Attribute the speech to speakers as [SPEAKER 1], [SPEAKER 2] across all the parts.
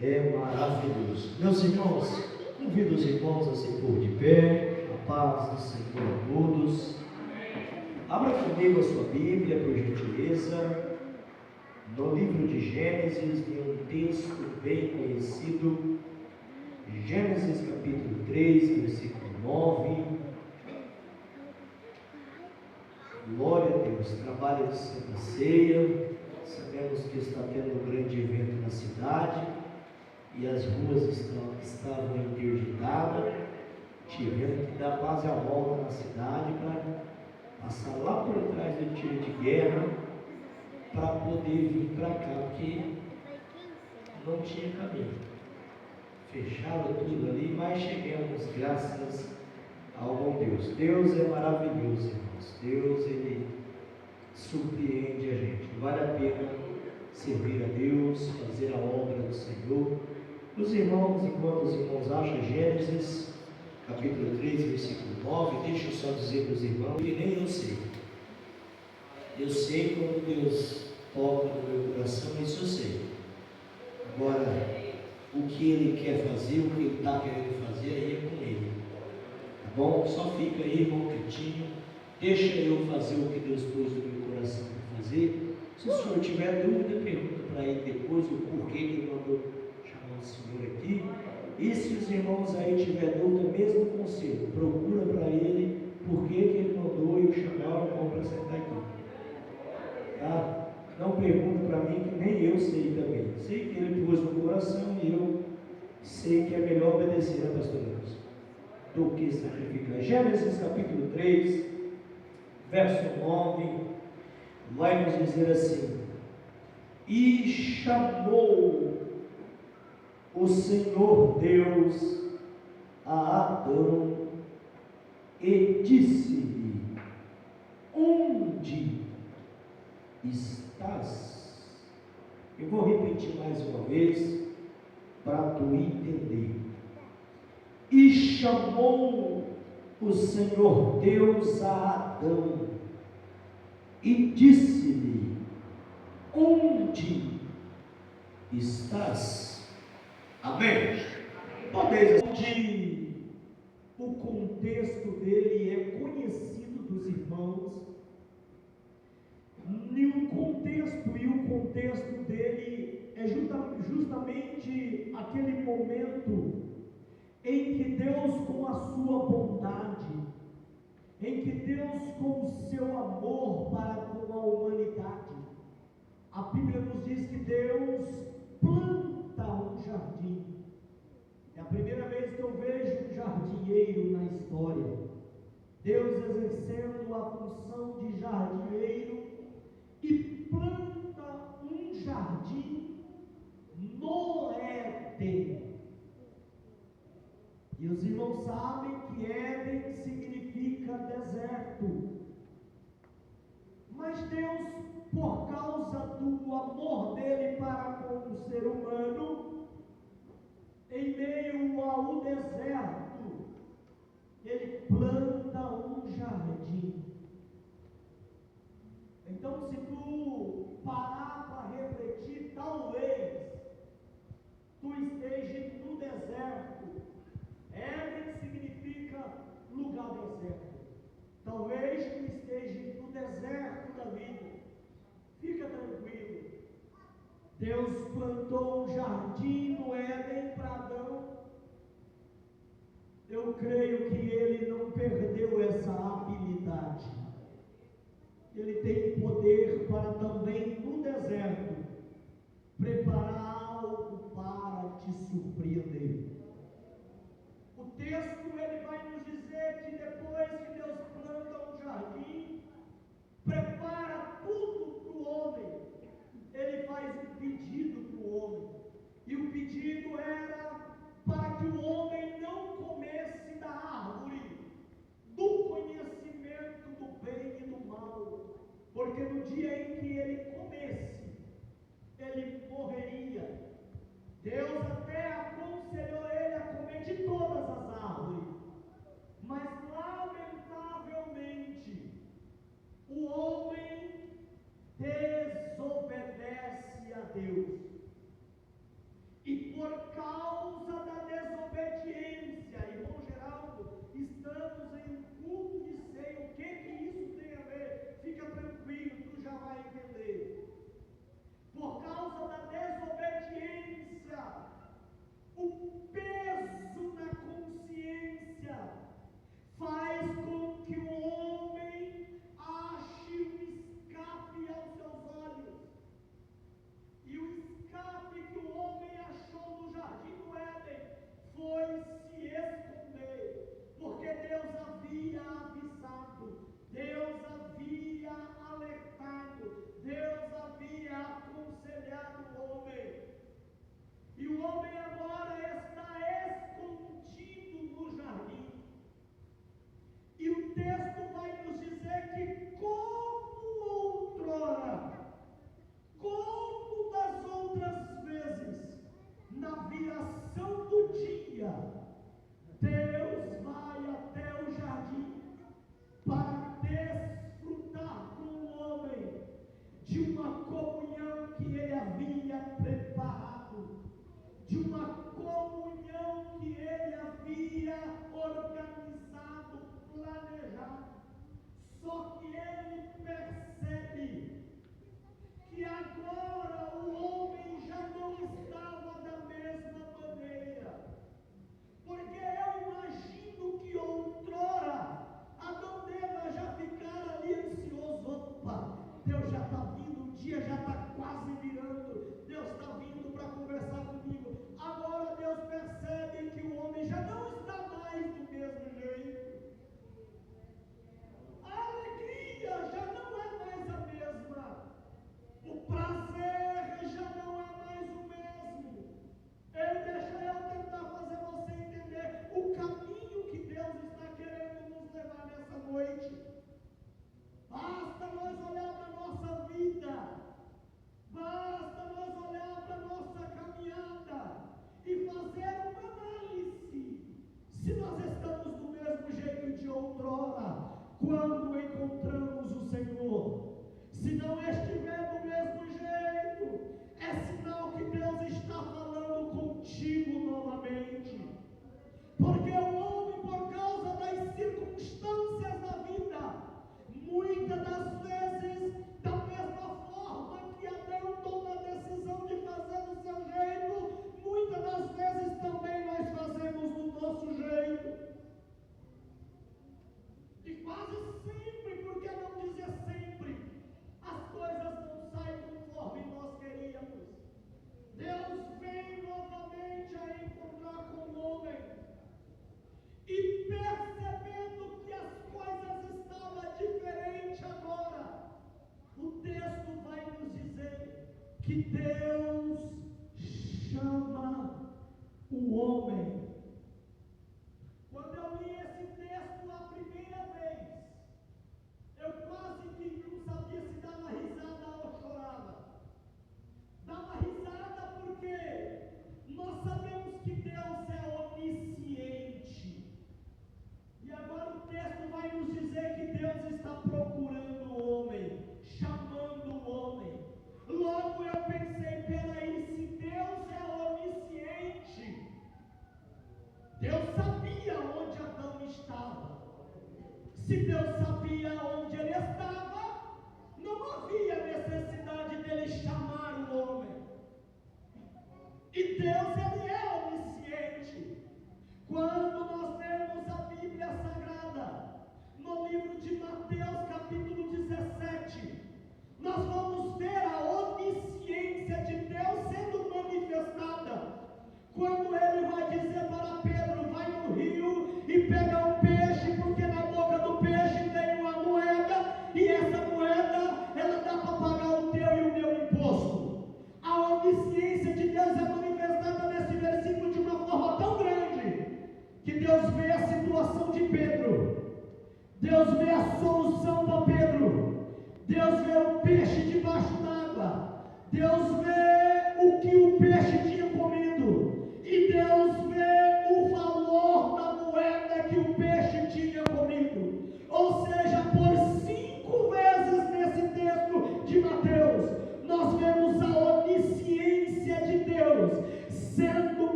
[SPEAKER 1] é maravilhoso. Meus irmãos, convido os irmãos a se pôr de pé, a paz do Senhor a todos. Abra comigo a sua Bíblia, por gentileza, no livro de Gênesis, em um texto bem conhecido, Gênesis capítulo 3, versículo 9. Glória a Deus. Trabalho de Santa Ceia, sabemos que está tendo um grande evento na cidade e as ruas estavam interditadas. Tivemos que dar quase a volta na cidade para passar lá por trás do tiro de guerra para poder vir para cá, porque não tinha caminho. Fecharam tudo ali, mas chegamos, graças ao bom Deus. Deus é maravilhoso, irmãos. Deus, Ele surpreende a gente. Vale a pena servir a Deus, fazer a obra do Senhor. Os irmãos, enquanto os irmãos acham, Gênesis capítulo 3, versículo 9, deixa eu só dizer para os irmãos que nem eu sei. Eu sei quando Deus toca no meu coração, isso eu sei. Agora, o que Ele quer fazer, o que Ele está querendo fazer, aí é com Ele. Tá bom? Só fica aí, irmão quietinho. Deixa eu fazer o que Deus pôs no meu coração para fazer. Se o senhor tiver dúvida, pergunta para ele depois o porquê que Ele mandou chamar o senhor aqui. E se os irmãos aí tiver dúvida, mesmo conselho, procura para ele por que ele mandou eu chamar o irmão para sentar aqui. Tá? Não pergunta para mim, que nem eu sei também. Sei que ele pôs no coração e eu sei que é melhor obedecer, né, pastor Deus, do que sacrificar. Gênesis capítulo 3, verso 9, vai nos dizer assim: e chamou o Senhor Deus a Adão e disse-lhe: onde estás? Eu vou repetir mais uma vez para tu entender. E chamou o Senhor Deus a Adão e disse-lhe: onde estás? Amém? Podeis, onde o contexto dele é conhecido dos irmãos, e o contexto dele é justamente aquele momento em que Deus, com a sua bondade, em que Deus, com o seu amor para com a humanidade, a Bíblia nos diz que Deus planta um jardim. É a primeira vez que eu vejo um jardinheiro na história. Deus exercendo a função de jardineiro e planta um jardim no Éden. E os irmãos sabem que Éden significa deserto. Mas Deus, por causa do amor dele para com o ser humano, em meio ao deserto, ele planta um jardim. Então, se tu parar para refletir, talvez tu esteja no deserto. Éden significa lugar deserto. Talvez tu esteja no deserto da vida. Fica tranquilo. Deus plantou um jardim no Éden para Adão. Eu creio que ele não perdeu essa habilidade. Ele tem poder para também no deserto preparar algo para te surpreender. O texto ele vai nos dizer que depois que Deus planta um jardim, prepara tudo para o homem, ele faz um pedido para o homem. E o pedido era para que o homem não comesse da árvore do conhecimento do bem e do mal, porque no dia em que ele comesse, ele morreria. Deus até aconselhou ele a comer de todas as árvores, mas lamentavelmente o homem desobedece a Deus. E
[SPEAKER 2] E por causa da desobediência, irmão Geraldo, estamos em um culto de ceia. O que isso tem a ver? Fica tranquilo, tu já vai entender. Por causa da desobediência, o peso na consciência faz com que o homem ache um escape aos seus olhos. E o escape que o homem achou no jardim do Éden foi se esconder, porque Deus havia avisado, Deus havia alertado, Deus havia aconselhado o homem. E o homem agora está escondido no jardim. E o texto vai nos dizer que, como outrora, como das outras vezes, na viração do dia, Deus vai até o jardim para desfrutar com o homem de uma comunhão que ele havia preparado, de uma comunhão que ele havia organizado, planejado. Só que ele percebe que agora o homem já não estava da mesma maneira. Porque eu imagino que outrora Adão e Eva já ficaram ali ansiosos. Opa, Deus já está vindo, o dia já está quase virando, Deus está vindo para conversar comigo. Agora Deus percebe que o homem já não está mais do mesmo jeito. A alegria já não é mais a mesma. O prazer já não é mais o mesmo. Deixa eu tentar fazer você entender o caminho que Deus está querendo nos levar nessa noite. Basta nós olhar para a nossa vida, basta nós olhar para a nossa caminhada e fazer uma análise. Se nós estamos do mesmo jeito de outrora, quando encontramos o Senhor. Se não estiver do mesmo jeito, é sinal que Deus está falando contigo novamente. Porque o homem, por causa das circunstâncias da vida, muitas das vezes, da mesma forma que Adão toma a decisão de fazer do seu jeito, muitas das vezes também nós fazemos do nosso jeito. E quase sempre, por que não dizer sempre, as coisas não saem conforme nós queríamos. Deus vem novamente a encontrar com o homem. E percebendo que as coisas estavam diferentes agora, o texto vai nos dizer que Deus chama o homem. Quando eu li esse texto a primeira vez, eu quase que não sabia se dava risada ou chorava. Dava risada porque nós sabemos que Deus é onisciente. E agora o texto vai nos dizer que Deus está procurando o homem, chamando o homem. Logo eu pensei, peraí, se Deus é onisciente, Deus sabia onde Adão estava. Se Deus sabia onde ele estava, não havia necessidade dele chamar o homem. E Deus, ele é onisciente. Quando nós lemos a Bíblia Sagrada, no livro de Mateus, capítulo 17, nós vamos ver a onisciência de Deus sendo manifestada. Quando ele vai dizer para Pedro, vai no rio e pega um peixe, porque na boca do peixe tem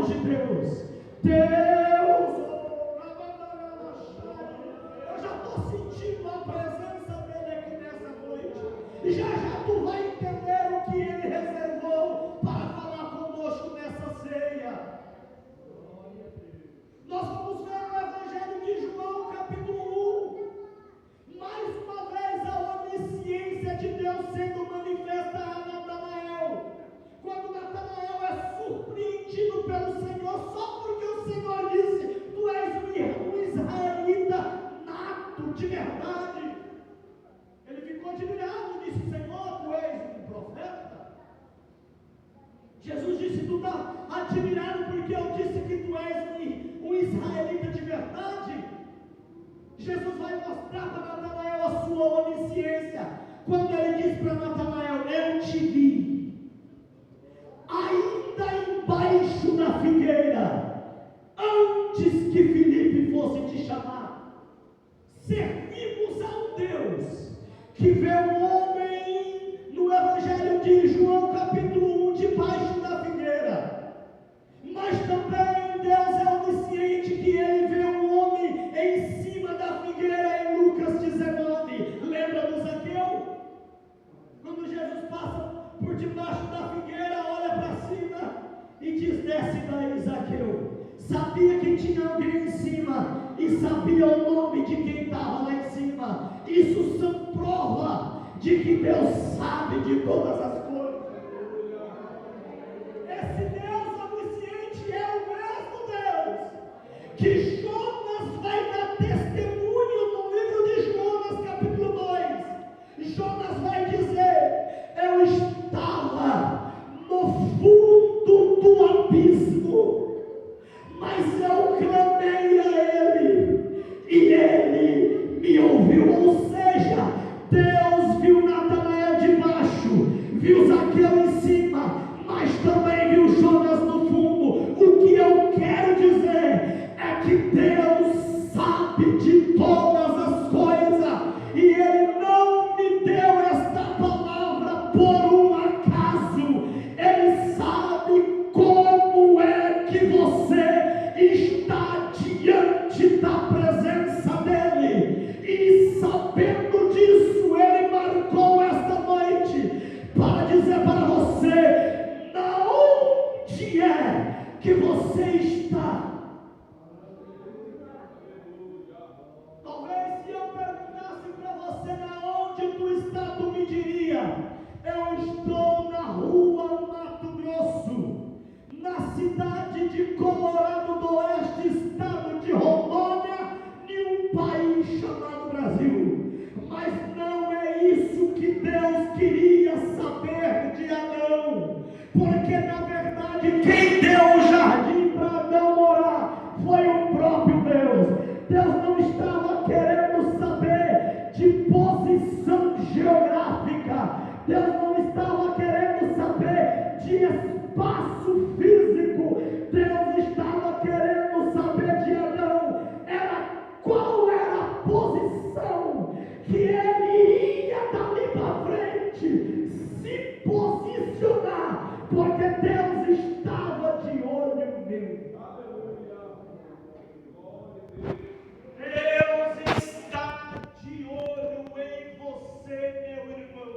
[SPEAKER 2] de Deus. Deus, eu já estou sentindo a presença dele aqui nessa noite. E já tu vai entender o que ele reservou para falar conosco nessa ceia. Nós vamos ver o Evangelho de João, capítulo 1. Mais uma vez a onisciência de Deus sendo manifesta a Natanael. Quando Natanael é surpreendido pelo Senhor, só porque o Senhor disse: tu és um israelita nato, de verdade. Ele ficou admirado e disse: Senhor, tu és um profeta? Jesus disse: tu está admirado porque eu disse que tu és um israelita de verdade? Jesus vai mostrar para Natanael a sua onisciência, quando ele diz para Natanael: eu te vi, ainda embaixo da figueira, antes que Filipe fosse te chamar. Servimos a um Deus que vê um homem no Evangelho de João, capítulo 1, debaixo da figueira. Mas também Deus é onisciente, que ele vê um homem em cima da figueira em Lucas 19. Lembra do Zaqueu? Quando Jesus passa por debaixo da figueira, olha para cima e diz: desce daí, Zaqueu. Sabia que tinha alguém em cima e sabia o nome de quem estava lá em cima. Isso são prova de que Deus sabe de todas as coisas. Esse Deus onisciente é o mesmo Deus que Jonas vai dar testemunho no livro de Jonas, capítulo 2. Jonas vai dizer: eu estava no fundo do abismo, mas eu clamei a ele e ele me ouviu. Ou seja, Deus viu Natanael debaixo, viu Zaqueu em cima, mas também viu Jonas no fundo. O que eu quero dizer é que Deus sabe de todas as coisas, e ele não me deu esta palavra por um acaso. Ele sabe como é que você está diante da presença dele, e sabendo disso, ele marcou esta noite para dizer para você: onde é que você está? Talvez se eu perguntasse para você onde tu está, tu me diria: eu estou na rua Mato Grosso, na cidade de Colorado do Oeste, estado de Rondônia, em um país chamado Brasil. Mas não é isso que Deus queria saber de Adão, porque na verdade quem deu o jardim para Adão morar foi o próprio Deus. Deus não estava querendo saber de posição geográfica, Deus não estava querendo saber de espaço físico, Deus estava querendo saber de Adão qual era a posição que ele ia dali para frente se posicionar, porque Deus estava de olho nele. Deus está de olho em você, meu irmão.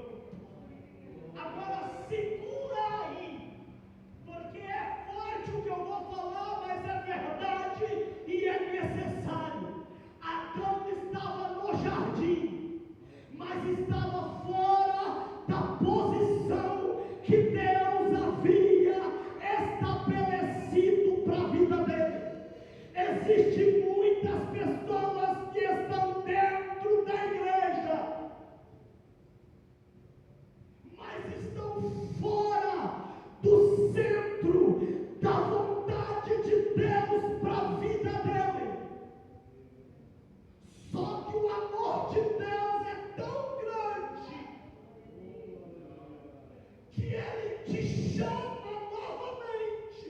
[SPEAKER 2] Agora segura aí, porque é forte o que eu vou falar, mas é verdade e é necessário. Adão estava no jardim, mas estava fora da posição que Deus havia estabelecido para a vida dele. Existem muitas pessoas que estão dentro da igreja, mas estão fora do centro da vontade de Deus para a vida dele. Só que o amor de Deus é tão grande que ele te chama novamente.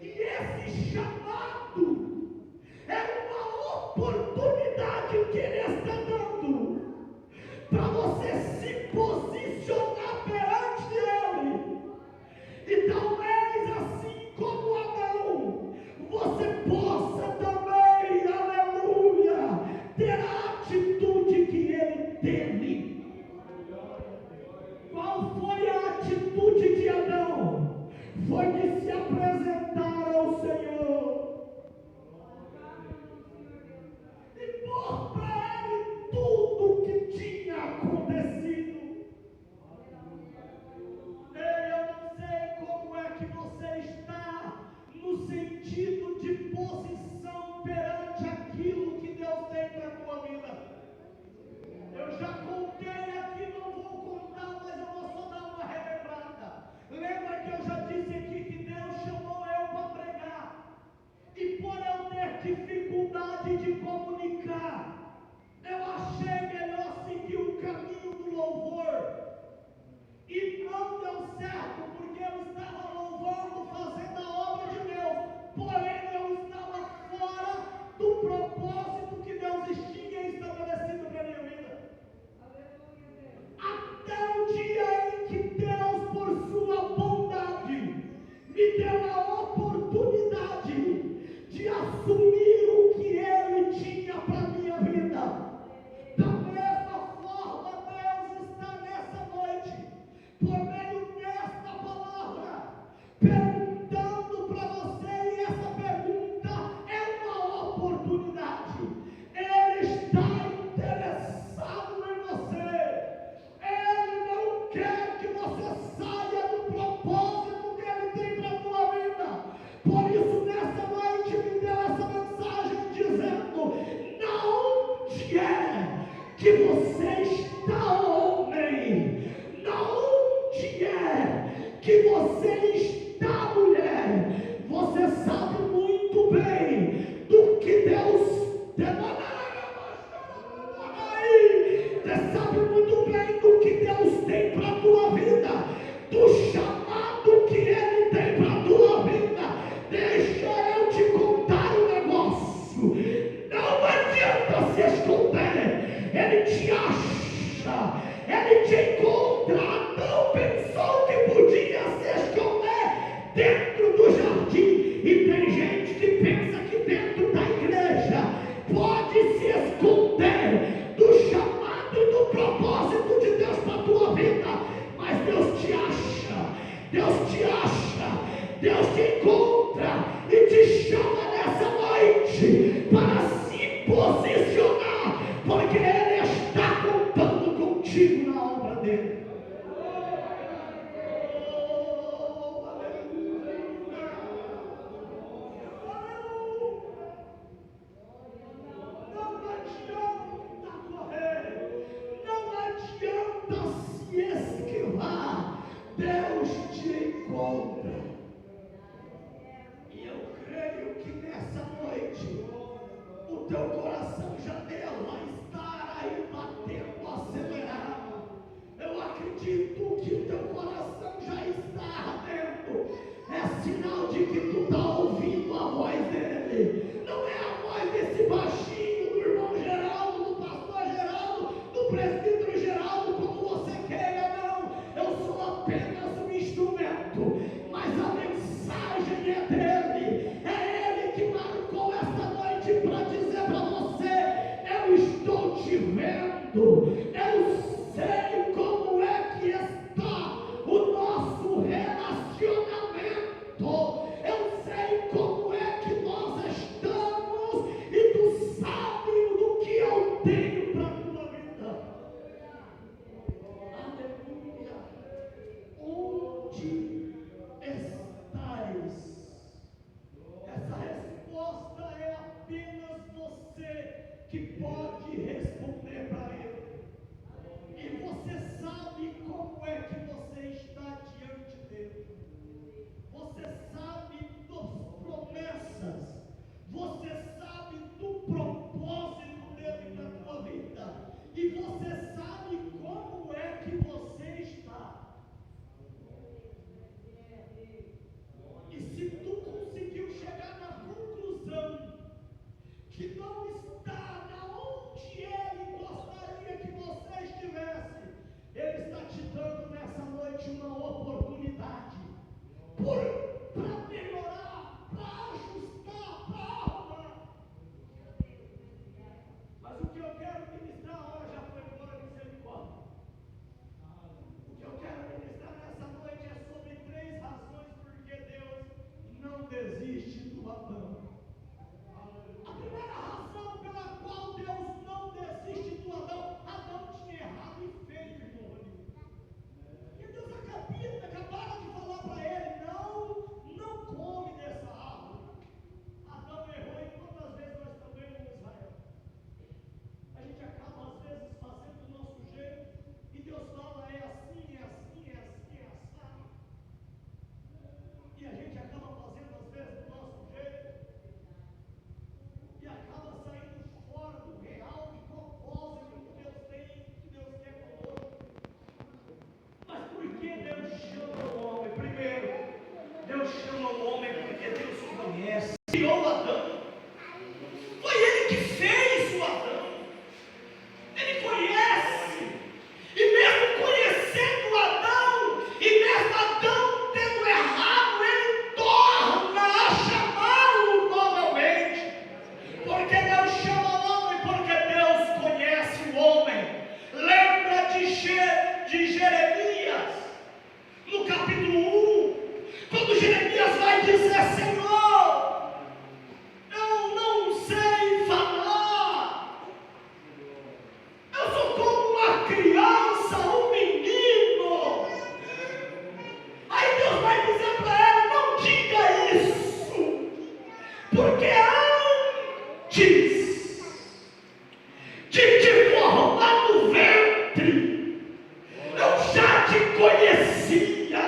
[SPEAKER 2] E esse chamado é uma oportunidade que ele está dando para você se posicionar perante ele. E talvez assim como você está, mulher, você sabe muito bem do que Deus você sabe muito bem do que Deus tem para a tua vida, do chamado que Ele tem para a tua vida. Deixa eu te contar um negócio. Não adianta se esconder. Ele te acha, Ele te encontra. Não pensou que podia se esconder dentro do jardim. E tem gente que pensa que dentro da igreja pode se esconder do chamado e do propósito de Deus para a tua vida. Mas Deus te acha, Deus te encontra e te chama nessa noite para se posicionar, porque Ele está contando contigo na obra dele. Deus te encontra. E eu creio que nessa noite o teu coração já deve estar aí batendo acelerado. Eu acredito que o teu coração já está ardendo. É sinal de que tu está ouvindo a voz dele. Não é a voz desse baixinho, do irmão Geraldo, do pastor Geraldo, do presbítero Geraldo, como você queira, não. Eu sou apenas um instrumento, mas a mensagem é dele. É ele que marcou esta noite para dizer para você: eu estou te vendo, eu sei como é que está o nosso relacionamento, eu sei como é que nós estamos, e tu sabe do que eu tenho para a tua vida. Aleluia. Onde estais? Essa resposta é apenas você que pode responder para ele. E você sabe como é que você está diante dele. Você sabe das promessas. Você sabe do propósito dele para a tua vida. E você sabe como é que você está. E se tu conseguiu chegar na conclusão que não está onde Ele gostaria que você estivesse, Ele está te dando nessa noite uma oportunidade para melhorar, para ajustar, para arrumar. Mas o que eu quero ministrar hoje já foi embora, misericórdia. O que eu quero ministrar nessa noite é sobre 3 razões porque Deus não desiste do Adão. A primeira razão pela qual Deus não desiste do Adão: Adão tinha errado e feio, irmão. E Deus acabaram de falar para ele: não come dessa árvore. Adão errou, e quantas vezes nós também em Israel? A gente acaba às vezes fazendo do nosso jeito, e Deus fala: é assim, é assim, é assim, é assim. E a gente acaba fazendo às vezes do nosso jeito, e acaba saindo fora do real de propósito que Deus tem, que Deus quer conosco. Mas por que Deus chama o homem? Primeiro, Deus chama o homem porque Deus conhece. Criou Adão. Foi Ele que fez o Adão. Ele conhece. E mesmo conhecendo Adão, e mesmo Adão tendo errado, Ele torna a chamá-lo novamente. Porque Deus chama o homem, porque Deus conhece o homem. Lembra de Jeremias, no capítulo 1, quando Jeremias vai dizer: Senhor, eu não sei falar, eu sou como uma criança, um menino. Aí Deus vai dizer para ele: não diga isso, porque antes de te formar no ventre, eu já te conhecia.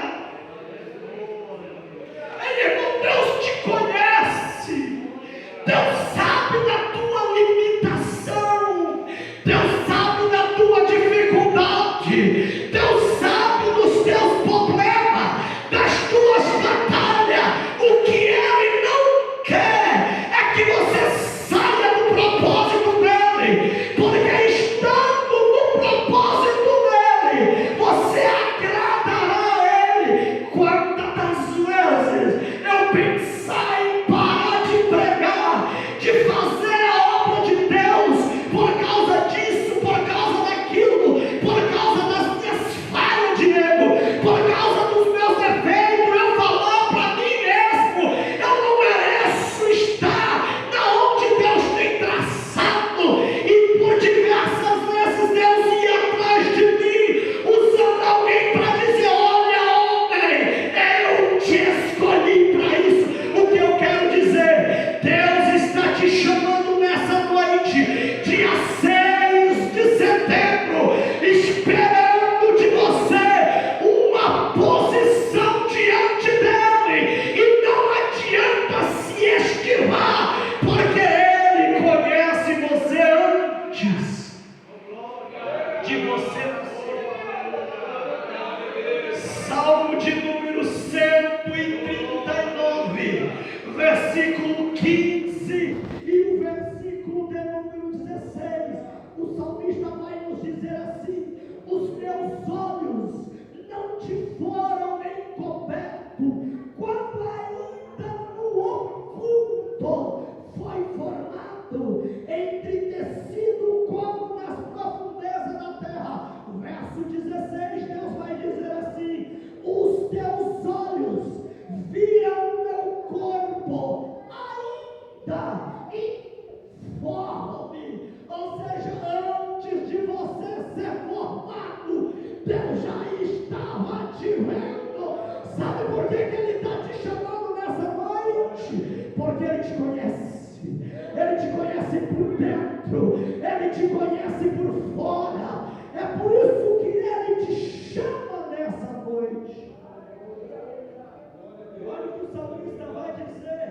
[SPEAKER 2] versículo 15 e o versículo de número 16, o salmista vai nos dizer assim: os meus olhos não te foram encobertos, quando ainda no oculto foi formado, entretecido como nas profundezas da terra. Verso 16, Deus vai dizer assim: os teus olhos viram meu corpo ainda informe, ou seja, antes de você ser formado, Deus já estava te vendo. Sabe por que Ele está te chamando nessa noite? Porque Ele te conhece. Ele te conhece por dentro, Ele te conhece por fora. É por isso que Ele te chama nessa noite. E olha o que o salmista vai dizer: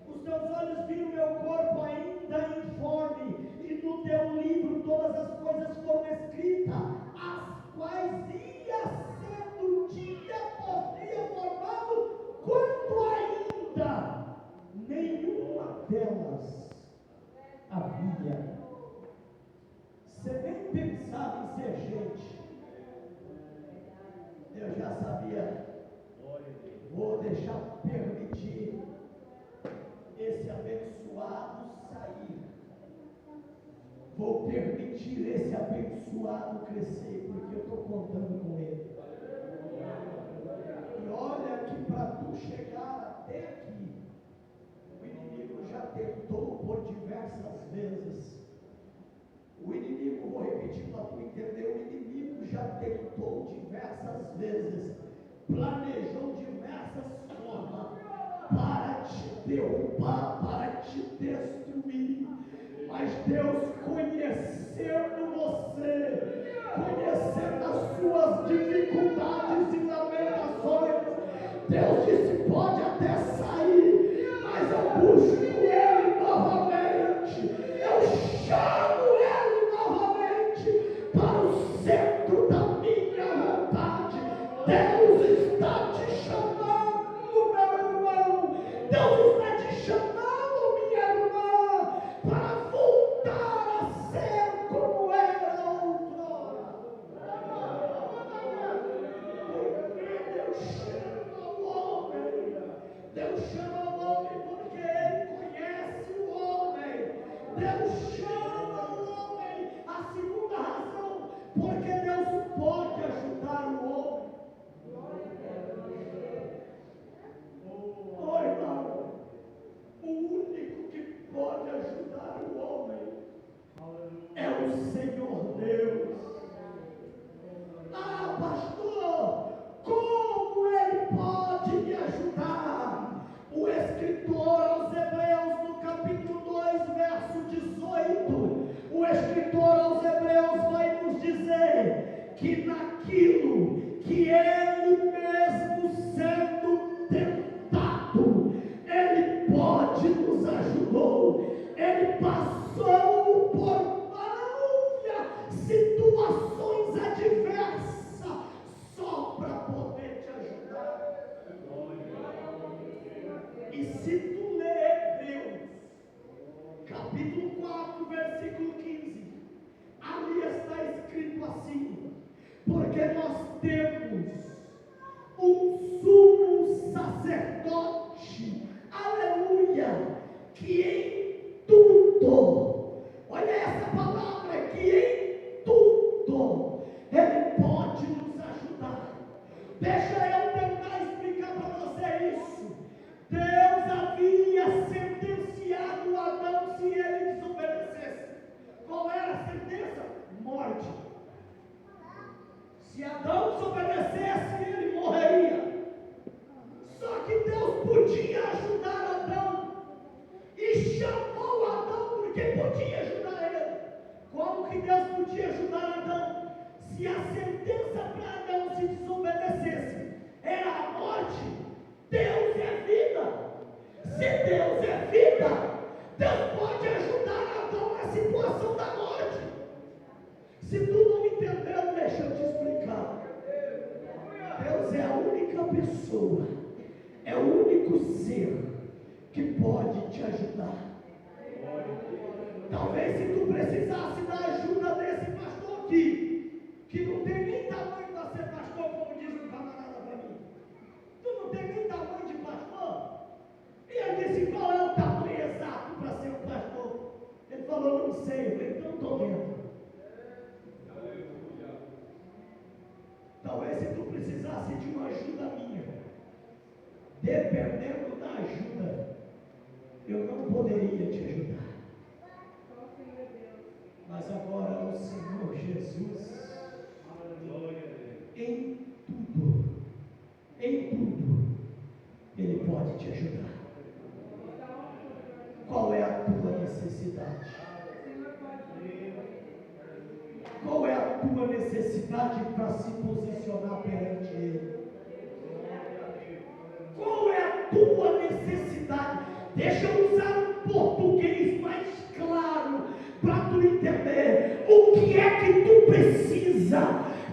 [SPEAKER 2] os teus olhos viram meu corpo ainda informe, e no teu livro todas as coisas foram escritas, as quais ia sendo dia por dia formado, quando ainda nenhuma delas havia. Você nem pensava em ser gente, eu já sabia. Vou deixar permitir esse abençoado sair. Vou permitir esse abençoado crescer, porque eu estou contando com ele. E olha que para tu chegar até aqui, o inimigo já tentou por diversas vezes. O inimigo, vou repetir para tu entender, o inimigo já tentou diversas vezes, planejou diversas formas para te derrubar, para te destruir. Mas Deus, conhecendo você, conhecendo as suas dificuldades e lamentações, Deus disse: pode até sair, mas eu busco Ele novamente, eu chamo Ele novamente para o centro da minha vontade. Deus está te chamando, meu irmão. Deus está te chamando, minha irmã, para voltar a ser como era outrora. Deus chama o homem. Deus chama o homem porque Ele conhece o homem. Deus chama o homem. A segunda razão, porque Deus pode ajudar o homem. Oh, irmão, o único que pode ajudar o homem é o Senhor Deus. Ah, pastor, como Ele pode me ajudar? O escritor aos Hebreus, no capítulo 2, verso 18, o escritor aos Hebreus vai nos dizer que naquilo que Ele mesmo sendo tentado, Ele pode nos ajudou. Ele passou por situações adversas só para poder te ajudar. E se tu ler Hebreus, capítulo 4, versículo 15, ali está escrito assim: porque nós temos um sumo sacerdote, aleluia, que em tudo, olha essa palavra, que em tudo Ele pode nos ajudar. Deixa eu tentar explicar para você isso. Deus havia sentenciado Adão se ele desobedecesse. Qual era a sentença? Morte. Se Adão desobedecesse, ele morreria. Só que Deus podia ajudar Adão, e chamou Adão porque podia ajudar ele. Como que Deus podia ajudar Adão? Se a sentença para Adão se desobedecesse era a morte, Deus é vida. Se Deus é vida, Deus pode ajudar Adão na situação da morte. Se tu não entendeu, deixa eu te explicar. Deus é a única pessoa, é o único ser que pode te ajudar. Talvez se tu precisasse da ajuda desse pastor aqui, que não tem nem tamanho para ser pastor, como diz um camarada para mim. Tu não tem nem tamanho de pastor? E ele disse, qual é o tamanho exato para ser um pastor? Ele falou, não sei. Eu falei, então estou vendo. Talvez se tu precisasse de uma ajuda minha, dependendo da ajuda, eu não poderia te ajudar. Mas agora o Senhor Jesus, em tudo, Ele pode te ajudar. Qual é a tua necessidade? Qual é a tua necessidade para se posicionar perante Ele? Qual é a tua necessidade? Deixa eu usar um português mais claro para tu entender o que é que tu precisa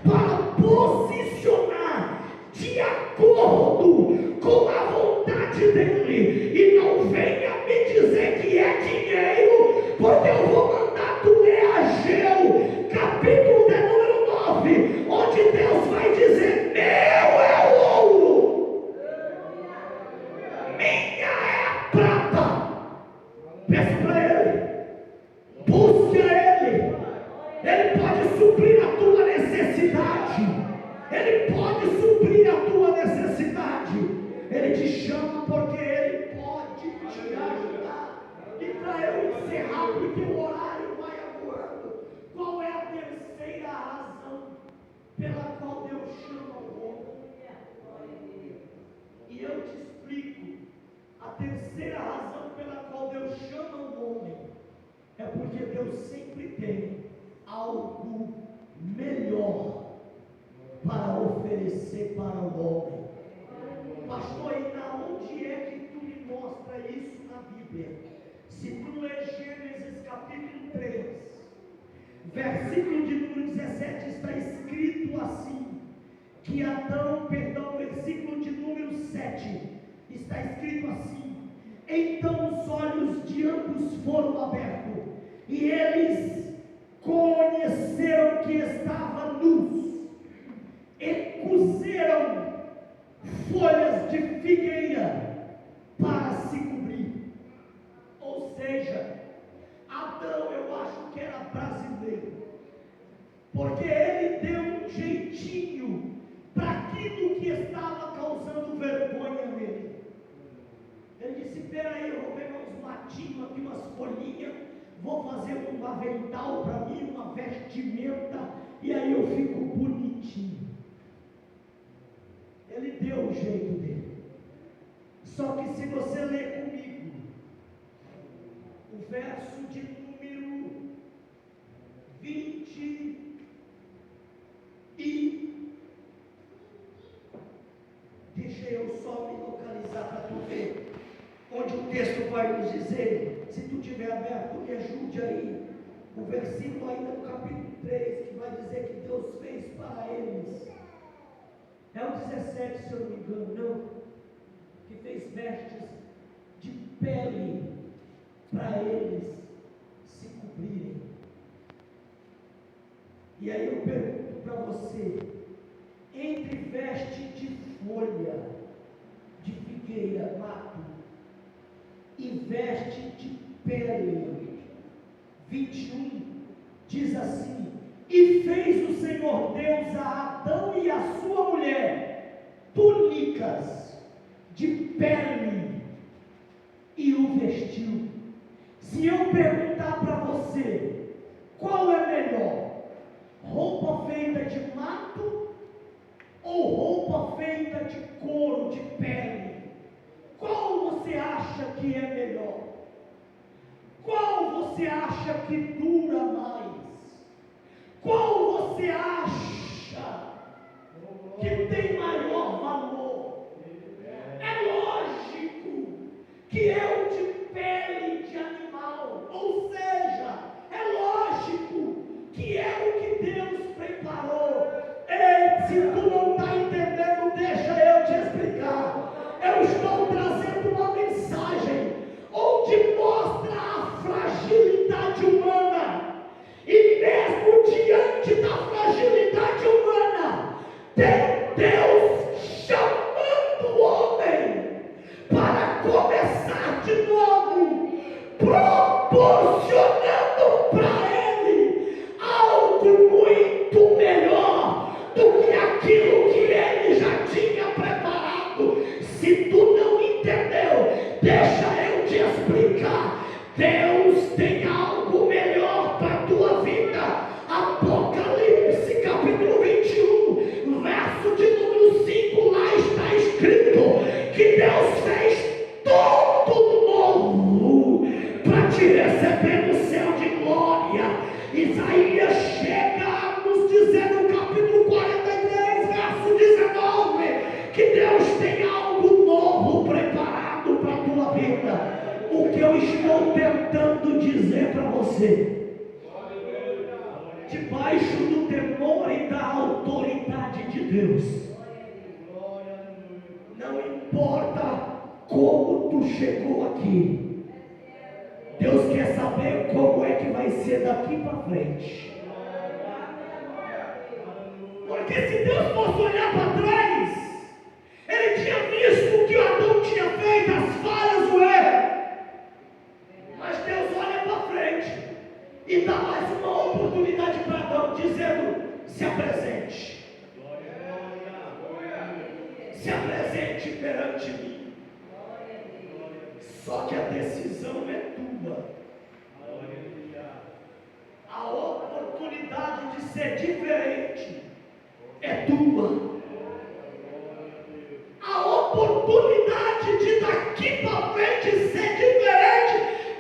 [SPEAKER 2] para posicionar de acordo com a vontade dele. E não venha me dizer que é dinheiro, porque eu vou mandar tu ler Ageu, capítulo de número 9, onde Deus vai dizer: meu é o ouro, minha é a prata. Peça para Ele, busque a Ele. Ele pode suprir a tua necessidade. Ele pode suprir a tua necessidade. Ele te chama porque Ele pode te ajudar. E para eu encerrar, porque o horário vai aguardando, qual é a terceira razão pela qual Deus chama o homem? E eu te explico. A terceira razão pela qual Deus chama o homem é porque Deus sempre tem algo melhor para oferecer para o homem. Pastor, e na onde é que tu me mostra isso na Bíblia? Se tu ler Gênesis capítulo 3, versículo de número 17, está escrito assim, que Adão, versículo de número 7, está escrito assim: então os olhos de ambos foram abertos, e eles conheceram que estavam nus, e cozeram folhas de figueira para se cobrir. Ou seja, Adão, eu acho que era brasileiro, porque ele deu um jeitinho para aquilo que estava causando vergonha nele. Ele disse: peraí, eu vou pegar uns matinhos aqui, umas folhinhas, vou fazer um avental para mim, uma vestimenta, e aí eu fico bonitinho. Ele deu o jeito dele. Só que se você ler comigo o verso de número 20 deixa eu só me localizar para tu ver onde o texto vai nos dizer. Se tu tiver aberto, me ajude aí. O versículo ainda no capítulo 3, que vai dizer que Deus fez para eles. É o 17, se eu não me engano, não? Que fez vestes de pele para eles se cobrirem. E aí eu pergunto para você: entre veste de folha de figueira, mato, e veste de pele, 21, diz assim: e fez o Senhor Deus a Adão e a sua mulher túnicas de pele e o vestiu. Se eu perguntar para você, qual é melhor, roupa feita de mato ou roupa feita de couro, de pele? Qual você acha que é melhor? Qual você acha que dura mais? Qual você acha que tem maior valor? É lógico que é o de pele de animal, ou seja, é lógico que é o que Deus preparou. Ei, se tu não está entendendo, deixa eu te explicar. Eu estou trazendo uma mensagem
[SPEAKER 1] Deixa eu te explicar. Deus tem algo melhor para a tua vida. Apocalipse capítulo 21, verso de número 5, lá está escrito que Deus fez tudo novo para te receber no céu de glória. Isaías chega a nos dizer no capítulo 43, verso 19, que Deus tem algo novo preparado para a tua vida. O que eu estou tentando dizer para você, debaixo do temor e da autoridade de Deus, não importa como tu chegou aqui, Deus quer saber como é que vai ser daqui para frente. Porque se Deus fosse olhar para trás, Ele tinha visto o que Adão tinha feito, as falhas, o erro. Mas Deus olha para frente e dá mais uma oportunidade para Adão, dizendo: se apresente. Se apresente perante mim. Só que a decisão é tua. A oportunidade de ser diferente é tua. A oportunidade de daqui para frente ser diferente,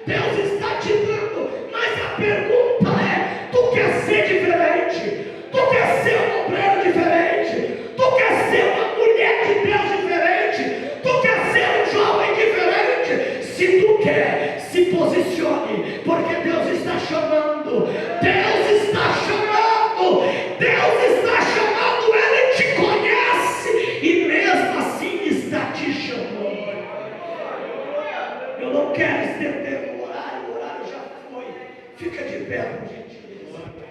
[SPEAKER 1] Deus está te dando. Mas a pergunta é: tu quer ser diferente? Tu quer ser um obreiro diferente? Tu quer ser uma mulher de Deus diferente? Tu quer ser um jovem diferente? Se tu quer, se posicione, porque Deus está chamando. Deus está chamando. Deus está chamando. Ele te conhece e mesmo assim está te chamando. Eu não quero estender o horário já foi. Fica de pé, por